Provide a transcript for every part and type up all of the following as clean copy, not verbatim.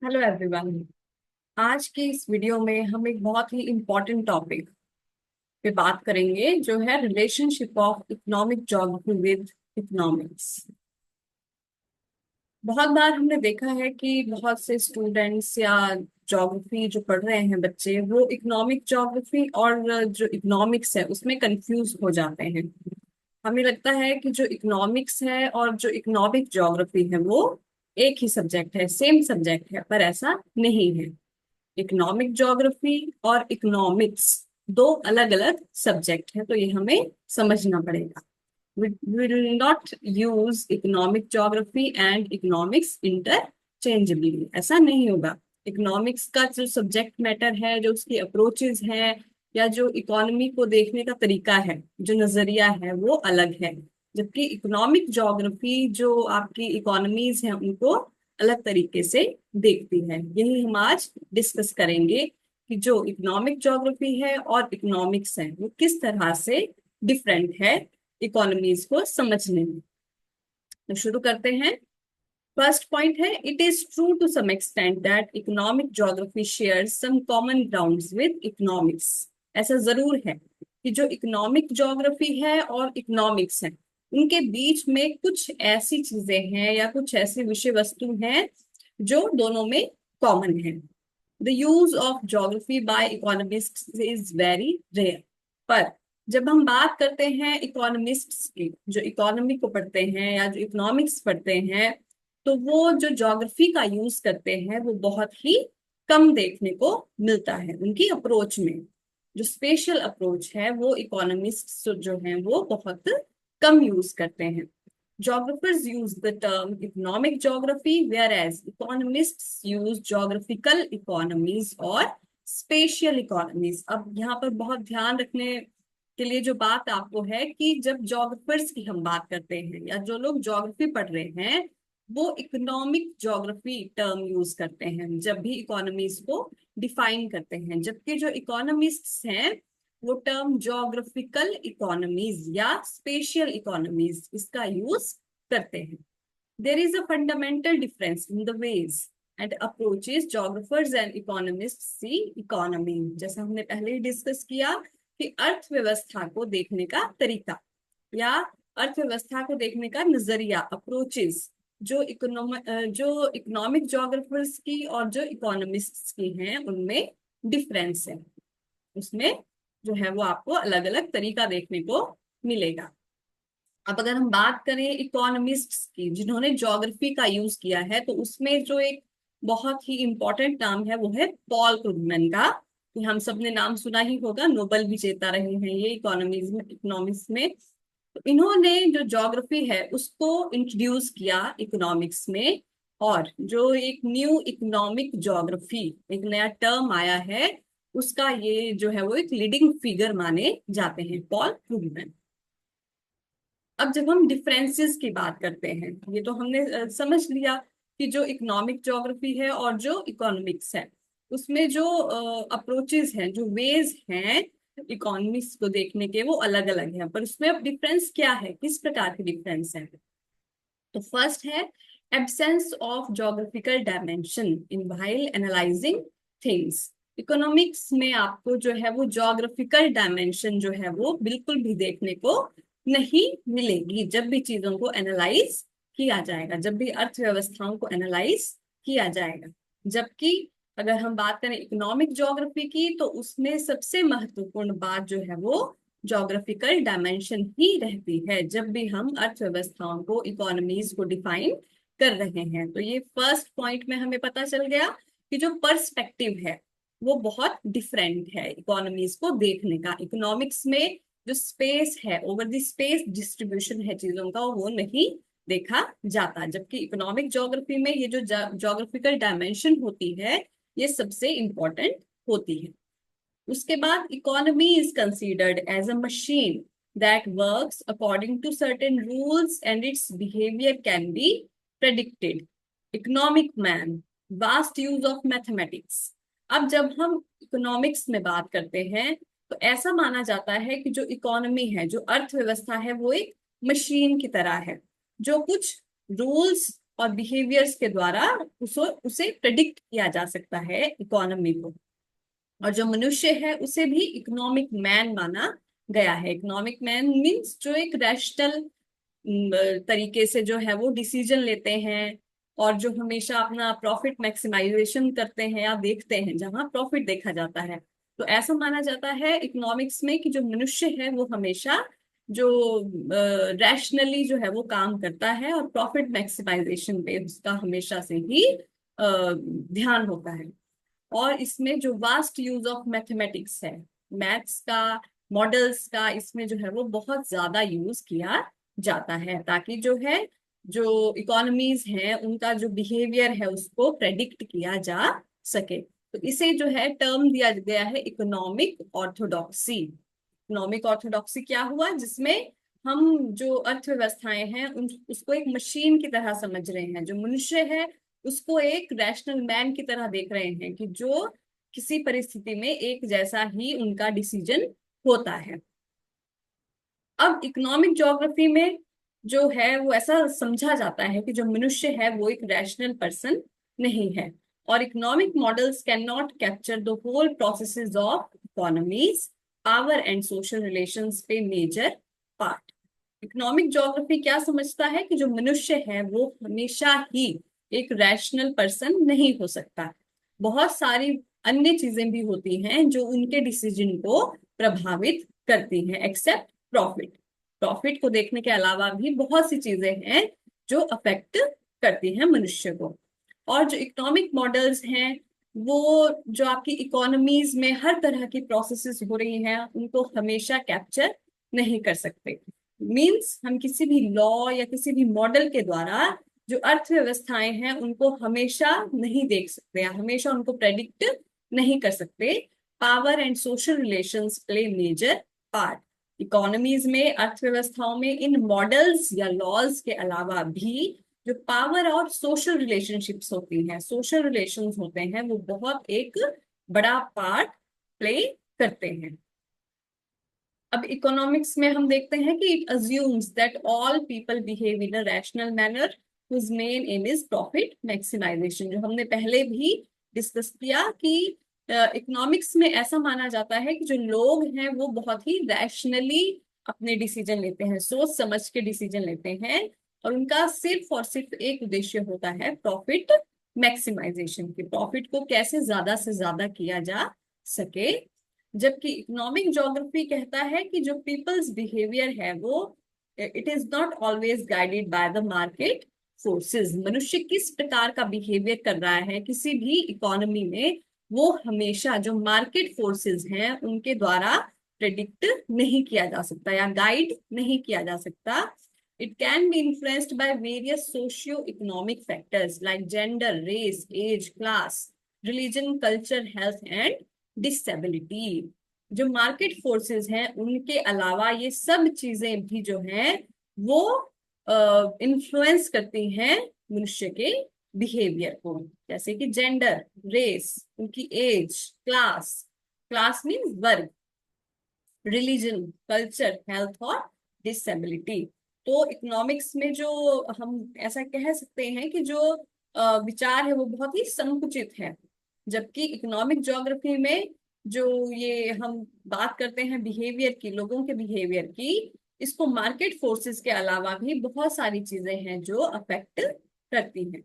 Hello everyone. आज की इस वीडियो में हम एक बहुत ही इम्पोर्टेंट टॉपिक पे बात करेंगे, जो है relationship of economic geography with economics. बहुत बार हमने देखा है कि बहुत से स्टूडेंट्स या ज्योग्राफी जो पढ़ रहे हैं बच्चे, वो इकोनॉमिक ज्योग्राफी और जो इकोनॉमिक्स है उसमें कंफ्यूज हो जाते हैं। हमें लगता है कि जो इकोनॉमिक्स है और जो इकोनॉमिक ज्योग्राफी है वो एक ही सब्जेक्ट है, सेम सब्जेक्ट है, पर ऐसा नहीं है। इकोनॉमिक ज्योग्राफी और इकोनॉमिक्स दो अलग अलग सब्जेक्ट है, तो ये हमें समझना पड़ेगा। we will not use economic geography and economics interchangeably। ऐसा नहीं होगा। इकोनॉमिक्स का जो सब्जेक्ट मैटर है, जो उसकी अप्रोचेस हैं, या जो इकोनॉमी को देखने का तरीका है, जो नजरिया है, वो अलग है। जबकि इकोनॉमिक ज्योग्राफी जो आपकी इकोनॉमीज हैं उनको अलग तरीके से देखती है। यही हम आज डिस्कस करेंगे कि जो इकोनॉमिक ज्योग्राफी है और इकोनॉमिक्स है वो किस तरह से डिफरेंट है इकोनॉमीज को समझने में। तो शुरू करते हैं। फर्स्ट पॉइंट है, it is true to some extent that economic geography shares some common grounds with economics. ऐसा जरूर है कि जो इकोनॉमिक ज्योग्राफी है और इकोनॉमिक्स है उनके बीच में कुछ ऐसी चीजें हैं या कुछ ऐसी विषय वस्तु हैं जो दोनों में कॉमन है। The use of geography by economists is very rare. पर जब हम बात करते हैं इकोनॉमिस्ट्स की, जो इकोनॉमी को पढ़ते हैं या जो इकोनॉमिक्स पढ़ते हैं, तो वो जो ज्योग्राफी का यूज करते हैं वो बहुत ही कम देखने को मिलता है उनकी अप्रोच में। जो स्पेशल अप्रोच है वो इकोनॉमिस्ट्स जो हैं वो बहुत कम यूज करते हैं। Geographers use the term economic geography, whereas economists use geographical economies और spatial economies। अब यहाँ पर बहुत ध्यान रखने के लिए जो बात आपको है कि जब जोग्राफर्स की हम बात करते हैं या जो लोग ज्योग्राफी पढ़ रहे हैं, वो इकोनॉमिक ज्योग्राफी टर्म यूज करते हैं जब भी इकोनॉमीज को डिफाइन करते हैं। जबकि जो इकोनॉमिस्ट्स हैं वो टर्म ज्योग्राफिकल इकोनॉमीज या स्पेशियल इकोनॉमीज इसका यूज करते हैं। There is a fundamental difference in the ways and approaches geographers and economist see economy. जैसा हमने पहले ही डिस्कस किया कि अर्थव्यवस्था को देखने का तरीका या अर्थव्यवस्था को देखने का नजरिया, अप्रोचेस, जो इकोनॉमिक जोग्राफर्स की और जो इकोनॉमिस्ट्स की हैं उनमें डिफरेंस है। उसमें जो है वो आपको अलग अलग तरीका देखने को मिलेगा। अब अगर हम बात करें इकोनॉमिस्ट्स की जिन्होंने ज्योग्राफी का यूज किया है, तो उसमें जो एक बहुत ही इंपॉर्टेंट नाम है वो है पॉल क्रुगमैन का। कि हम सबने नाम सुना ही होगा, नोबेल विजेता रहे हैं ये इकोनॉमिक्स में। तो इन्होंने जो ज्योग्राफी है उसको इंट्रोड्यूस किया इकोनॉमिक्स में। और जो एक न्यू इकोनॉमिक ज्योग्राफी, एक नया टर्म आया है, उसका ये जो है वो एक लीडिंग फिगर माने जाते हैं, पॉल क्रुगमैन। अब जब हम डिफरेंसेस की बात करते हैं, ये तो हमने समझ लिया कि जो इकोनॉमिक ज्योग्राफी है और जो इकोनॉमिक्स है उसमें जो अप्रोचेस हैं, जो वेज हैं इकोनॉमिक्स को देखने के, वो अलग अलग हैं। पर उसमें अब डिफरेंस क्या है, किस प्रकार के डिफरेंस है? तो फर्स्ट है absence of geographical dimension in while analysing things. Economics में आपको जो है वो ज्योग्राफिकल डायमेंशन जो है वो बिल्कुल भी देखने को नहीं मिलेगी जब भी चीजों को एनालाइज किया जाएगा, जब भी अर्थव्यवस्थाओं को एनालाइज किया जाएगा। जबकि अगर हम बात करें इकोनॉमिक ज्योग्राफी की, तो उसमें सबसे महत्वपूर्ण बात जो है वो ज्योग्राफिकल डायमेंशन ही रहती है जब भी हम अर्थव्यवस्थाओं को, इकोनॉमीज को डिफाइन कर रहे हैं। तो ये फर्स्ट पॉइंट में हमें पता चल गया कि जो पर्सपेक्टिव है वो बहुत डिफरेंट है इकोनॉमीज को देखने का। इकोनॉमिक्स में जो स्पेस है, ओवर द स्पेस डिस्ट्रीब्यूशन है चीजों का, वो नहीं देखा जाता। जबकि इकोनॉमिक ज्योग्राफी में ये जो ज्योग्राफिकल डायमेंशन होती है ये सबसे इंपॉर्टेंट होती है। उसके बाद economy is considered as a machine that works according to certain rules and its behaviour can be predicted. Economic man, vast use of mathematics. अब जब हम इकोनॉमिक्स में बात करते हैं तो ऐसा माना जाता है कि जो इकोनॉमी है, जो अर्थव्यवस्था है, वो एक मशीन की तरह है जो कुछ रूल्स और बिहेवियर्स के द्वारा उसे उसे प्रेडिक्ट किया जा सकता है इकोनॉमी को। और जो मनुष्य है उसे भी इकोनॉमिक मैन माना गया है। इकोनॉमिक मैन मीन्स जो एक रैशनल तरीके से जो है वो डिसीजन लेते हैं, और जो हमेशा अपना प्रॉफिट मैक्सिमाइजेशन करते हैं या देखते हैं जहां प्रॉफिट देखा जाता है। तो ऐसा माना जाता है इकोनॉमिक्स में कि जो मनुष्य है वो हमेशा जो रैशनली जो है वो काम करता है, और प्रॉफिट मैक्सिमाइजेशन पे उसका हमेशा से ही ध्यान होता है। और इसमें जो वास्ट यूज ऑफ मैथमेटिक्स है, मैथ्स का, मॉडल्स का, इसमें जो है वो बहुत ज्यादा यूज किया जाता है, ताकि जो है जो इकोनॉमीज हैं उनका जो बिहेवियर है उसको प्रेडिक्ट किया जा सके। तो इसे जो है टर्म दिया गया है इकोनॉमिक ऑर्थोडॉक्सी। इकोनॉमिक ऑर्थोडॉक्सी क्या हुआ, जिसमें हम जो अर्थव्यवस्थाएं हैं उन उसको एक मशीन की तरह समझ रहे हैं, जो मनुष्य है उसको एक रैशनल मैन की तरह देख रहे हैं, कि जो किसी परिस्थिति में एक जैसा ही उनका डिसीजन होता है। अब इकोनॉमिक ज्योग्राफी में जो है वो ऐसा समझा जाता है कि जो मनुष्य है वो एक रैशनल पर्सन नहीं है, और economic models can not capture the whole processes of economies, power and social relations play major part. Economic geography क्या समझता है कि जो मनुष्य है वो हमेशा ही एक रैशनल पर्सन नहीं हो सकता। बहुत सारी अन्य चीजें भी होती हैं जो उनके डिसीजन को प्रभावित करती हैं, एक्सेप्ट प्रॉफिट। प्रॉफिट को देखने के अलावा भी बहुत सी चीजें हैं जो अफेक्ट करती हैं मनुष्य को। और जो इकोनॉमिक मॉडल्स हैं वो जो आपकी इकोनॉमीज में हर तरह की प्रोसेसेस हो रही हैं उनको हमेशा कैप्चर नहीं कर सकते। मींस हम किसी भी लॉ या किसी भी मॉडल के द्वारा जो अर्थव्यवस्थाएं हैं उनको हमेशा नहीं देख सकते या हमेशा उनको प्रेडिक्ट नहीं कर सकते। Power and social relations play major part. Economies में, अर्थव्यवस्थाओं में इन मॉडल्स या लॉज के अलावा भी जो पावर और सोशल रिलेशनशिप्स होती हैं, सोशल रिलेशंस होते हैं, वो बहुत एक बड़ा पार्ट प्ले करते हैं। अब इकोनॉमिक्स में हम देखते हैं कि it assumes that all people behave in a rational manner whose main aim is profit maximization। जो हमने पहले भी डिस्कस किया कि इकोनॉमिक्स में ऐसा माना जाता है कि जो लोग हैं वो बहुत ही रैशनली अपने डिसीजन लेते हैं, सोच समझ के डिसीजन लेते हैं, और उनका सिर्फ और सिर्फ एक उद्देश्य होता है प्रॉफिट मैक्सिमाइजेशन, की प्रॉफिट को कैसे ज्यादा से ज्यादा किया जा सके। जबकि इकोनॉमिक ज्योग्राफी कहता है कि जो पीपल्स बिहेवियर है वो it is not always guided by the market forces. मनुष्य किस प्रकार का बिहेवियर कर रहा है किसी भी इकोनॉमी में, वो हमेशा जो मार्केट फोर्सेस हैं उनके द्वारा प्रेडिक्ट नहीं किया जा सकता या गाइड नहीं किया जा सकता। It can be influenced by various socio economic factors like gender, race, age, class, religion, culture, health and disability. जो मार्केट फोर्सेस हैं उनके अलावा ये सब चीजें भी जो हैं वो इन्फ्लुएंस करती हैं मनुष्य के बिहेवियर को, जैसे कि जेंडर, रेस, उनकी एज, क्लास, क्लास मीन्स वर्ग, रिलीजन, कल्चर, हेल्थ और डिसेबिलिटी। तो इकोनॉमिक्स में जो हम ऐसा कह सकते हैं कि जो विचार है वो बहुत ही संकुचित है। जबकि इकोनॉमिक ज्योग्राफी में जो ये हम बात करते हैं बिहेवियर की, लोगों के बिहेवियर की, इसको मार्केट फोर्सेस के अलावा भी बहुत सारी चीजें हैं जो अफेक्ट करती हैं।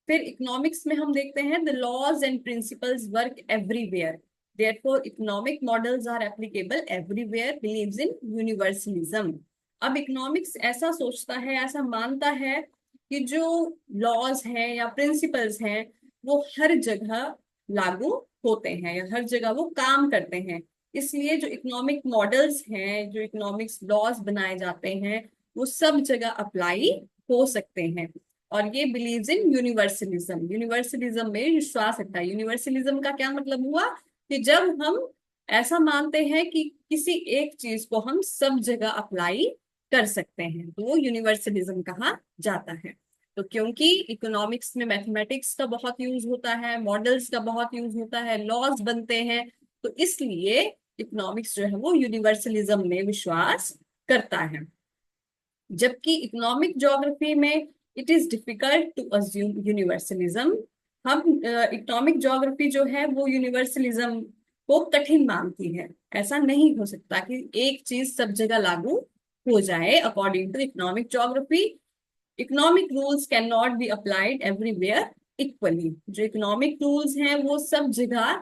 फिर इकोनॉमिक्स में हम देखते हैं the laws and principles work everywhere, therefore economic models are applicable everywhere, believes in universalism। अब इकोनॉमिक्स ऐसा सोचता है, ऐसा मानता है कि जो लॉज हैं या प्रिंसिपल्स हैं वो हर जगह लागू होते हैं या हर जगह वो काम करते हैं। इसलिए जो इकोनॉमिक मॉडल्स हैं, जो इकोनॉमिक्स लॉज बनाए जाते हैं, वो सब जगह अप्लाई हो सकते हैं। और ये बिलीव्स इन यूनिवर्सलिज्म, यूनिवर्सलिज्म में विश्वास रखता है। यूनिवर्सलिज्म का क्या मतलब हुआ कि जब हम ऐसा मानते हैं कि किसी एक चीज को हम सब जगह अप्लाई कर सकते हैं तो वो यूनिवर्सलिज्म कहा जाता है। तो क्योंकि इकोनॉमिक्स में मैथमेटिक्स का बहुत यूज होता है, मॉडल्स का बहुत यूज होता है, लॉज बनते हैं, तो इसलिए इकोनॉमिक्स जो है वो यूनिवर्सलिज्म में विश्वास करता है। जबकि इकोनॉमिक ज्योग्राफी में it is difficult to assume universalism. हम इकोनॉमिक ज्योग्राफी जो है वो यूनिवर्सलिज्म को कठिन मानती है। ऐसा नहीं हो सकता कि एक चीज सब जगह लागू हो जाए। According to economic geography, economic rules can not be applied everywhere equally. जो इकोनॉमिक रूल्स हैं वो सब जगह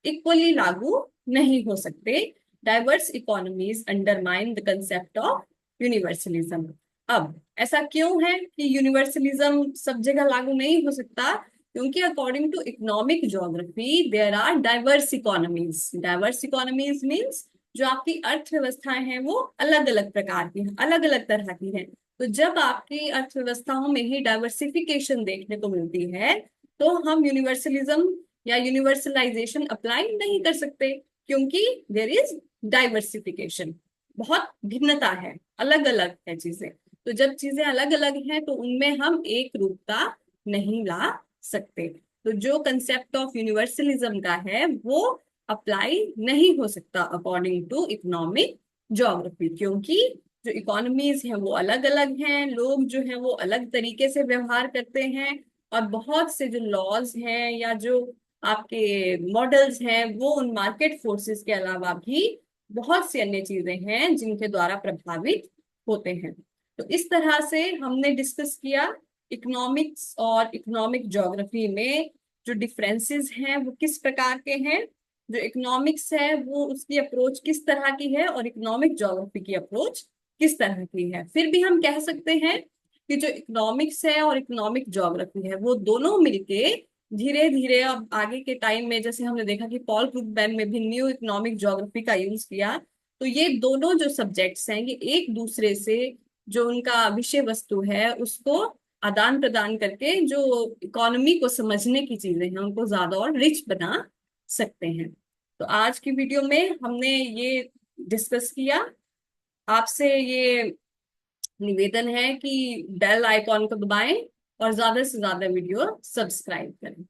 इक्वली लागू नहीं हो सकते। Diverse economies undermine the concept of universalism. अब ऐसा क्यों है कि यूनिवर्सलिज्म सब जगह लागू नहीं हो सकता? क्योंकि according to economic geography there are diverse economies. Diverse economies means जो आपकी अर्थव्यवस्थाएं हैं वो अलग अलग प्रकार की हैं, अलग अलग तरह की हैं। तो जब आपकी अर्थव्यवस्थाओं में ही डाइवर्सिफिकेशन देखने को मिलती है, तो हम यूनिवर्सलिज्म या यूनिवर्सलाइजेशन अप्लाई नहीं कर सकते, क्योंकि देर इज डाइवर्सिफिकेशन। बहुत भिन्नता है, अलग अलग है चीजें। तो जब चीजें अलग अलग हैं तो उनमें हम एक रूपता नहीं ला सकते। तो जो कंसेप्ट ऑफ यूनिवर्सलिज्म का है वो अप्लाई नहीं हो सकता अकॉर्डिंग टू इकोनॉमिक ज्योग्राफी, क्योंकि जो इकोनॉमीज हैं वो अलग अलग हैं, लोग जो हैं वो अलग तरीके से व्यवहार करते हैं, और बहुत से जो लॉज हैं या जो आपके मॉडल्स हैं वो उन मार्केट फोर्सेस के अलावा भी बहुत सी अन्य चीजें हैं जिनके द्वारा प्रभावित होते हैं। तो इस तरह से हमने डिस्कस किया इकोनॉमिक्स और इकोनॉमिक ज्योग्राफी में जो डिफरेंसेस हैं वो किस प्रकार के हैं। जो इकोनॉमिक्स है वो उसकी अप्रोच किस तरह की है और इकोनॉमिक ज्योग्राफी की अप्रोच किस तरह की है। फिर भी हम कह सकते हैं कि जो इकोनॉमिक्स है और इकोनॉमिक ज्योग्राफी है वो दोनों मिलके धीरे धीरे अब आगे के टाइम में, जैसे हमने देखा कि पॉल क्रुगमैन में भी न्यू इकोनॉमिक ज्योग्राफी का यूज किया, तो ये दोनों जो सब्जेक्ट्स हैं ये एक दूसरे से जो उनका विषय वस्तु है उसको आदान प्रदान करके जो इकोनॉमी को समझने की चीजें हैं उनको ज्यादा और रिच बना सकते हैं। तो आज की वीडियो में हमने ये डिस्कस किया। आपसे ये निवेदन है कि बेल आइकॉन को दबाएं और ज्यादा से ज्यादा वीडियो सब्सक्राइब करें।